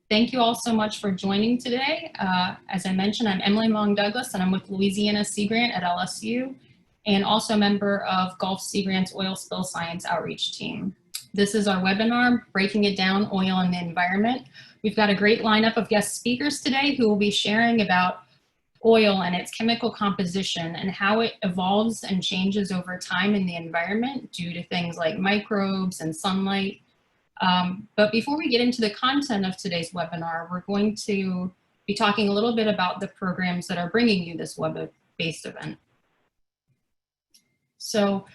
Thank you all so much for joining today. As I mentioned, I'm Emily Maung-Douglass, and I'm with Louisiana Sea Grant at LSU, and also a member of Gulf Sea Grant's Oil Spill Science Outreach Team. This is our webinar, Breaking It Down, Oil and the Environment. We've got a great lineup of guest speakers today who will be sharing about oil and its chemical composition and how it evolves and changes over time in the environment due to things like microbes and sunlight. But before we get into the content of today's webinar, we're going to be talking a little bit about the programs that are bringing you this web-based event. So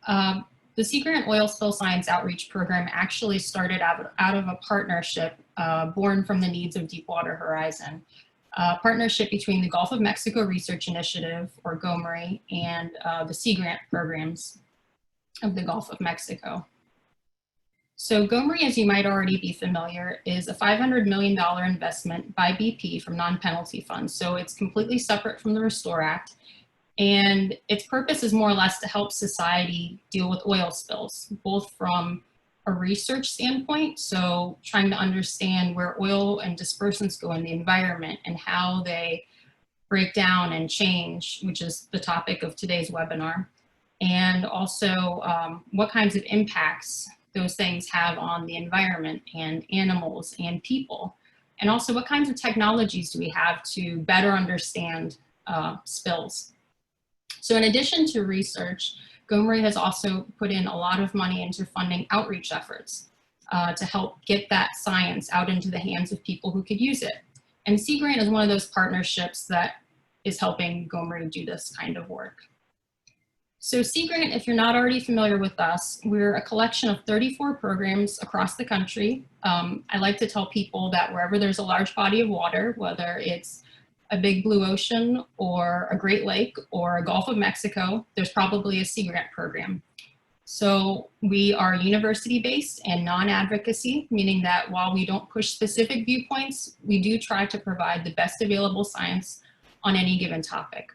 the Sea Grant Oil Spill Science Outreach Program actually started out of a partnership born from the needs of Deepwater Horizon. A partnership between the Gulf of Mexico Research Initiative, or GoMRI, and the Sea Grant programs of the Gulf of Mexico. So GoMRI, as you might already be familiar, is a $500 million investment by BP from non-penalty funds. So it's completely separate from the Restore Act. And its purpose is more or less to help society deal with oil spills, both from a research standpoint, so trying to understand where oil and dispersants go in the environment and how they break down and change, which is the topic of today's webinar, and also what kinds of impacts those things have on the environment and animals and people, and also what kinds of technologies do we have to better understand spills. So in addition to research, GoMRI has also put in a lot of money into funding outreach efforts to help get that science out into the hands of people who could use it. And Sea Grant is one of those partnerships that is helping GoMRI do this kind of work. So Sea Grant, if you're not already familiar with us, we're a collection of 34 programs across the country. I like to tell people that wherever there's a large body of water, whether it's a big blue ocean or a Great Lake or a Gulf of Mexico, there's probably a Sea Grant program. So we are university-based and non-advocacy, meaning that while we don't push specific viewpoints, we do try to provide the best available science on any given topic.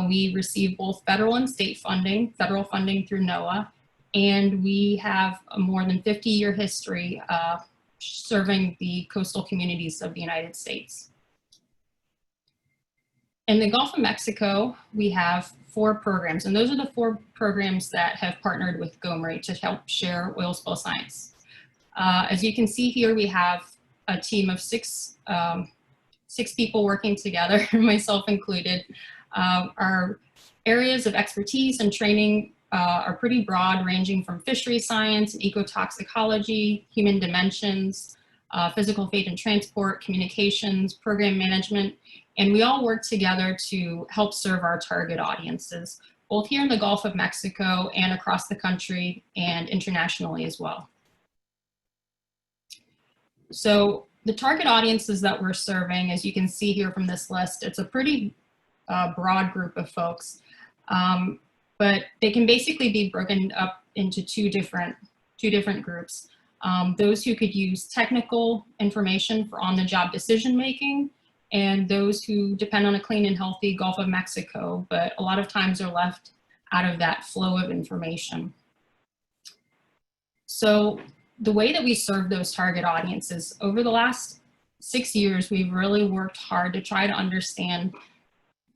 We receive both federal and state funding, federal funding through NOAA, and we have a more than 50-year history serving the coastal communities of the United States. In the Gulf of Mexico, we have 4 programs, and those are the 4 programs that have partnered with GoMRI to help share oil spill science. As you can see here, we have a team of 6 people working together, myself included. Our areas of expertise and training are pretty broad, ranging from fishery science and ecotoxicology, human dimensions, physical fate and transport, communications, program management, and we all work together to help serve our target audiences, both here in the Gulf of Mexico and across the country and internationally as well. So the target audiences that we're serving, as you can see here from this list, it's a pretty broad group of folks, but they can basically be broken up into two different groups. Those who could use technical information for on-the-job decision-making, and those who depend on a clean and healthy Gulf of Mexico, but a lot of times are left out of that flow of information. So the way that we serve those target audiences, over the last 6 years, we've really worked hard to try to understand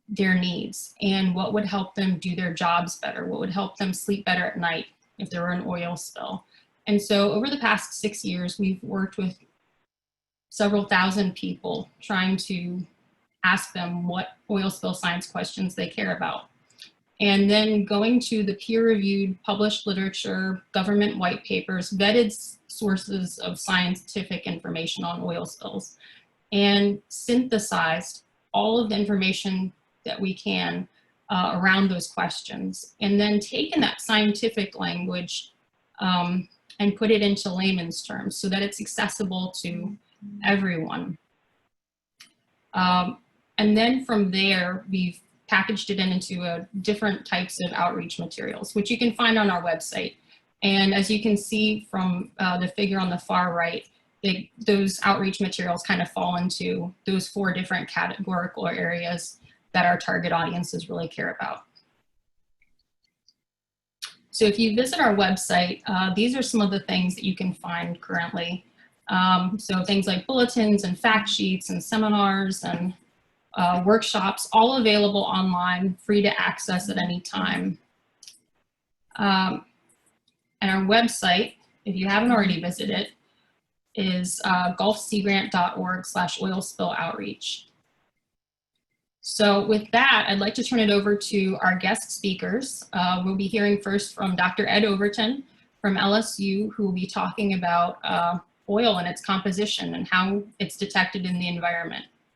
their needs and what would help them do their jobs better, what would help them sleep better at night if there were an oil spill. And so over the past 6 years, we've worked with several thousand people trying to ask them what oil spill science questions they care about. And then going to the peer-reviewed, published literature, government white papers, vetted sources of scientific information on oil spills, and synthesized all of the information that we can around those questions, and then taken that scientific language and put it into layman's terms so that it's accessible to everyone. And then from there, we've packaged it into different types of outreach materials, which you can find on our website. And as you can see from the figure on the far right, those outreach materials kind of fall into those 4 different categorical areas that our target audiences really care about. So if you visit our website, these are some of the things that you can find currently So things like bulletins and fact sheets and seminars and workshops, all available online, free to access at any time. And our website, if you haven't already visited, is gulfseagrant.org/oil spill outreach. So with that, I'd like to turn it over to our guest speakers. We'll be hearing first from Dr. Ed Overton from LSU, who will be talking about oil and its composition and how it's detected in the environment.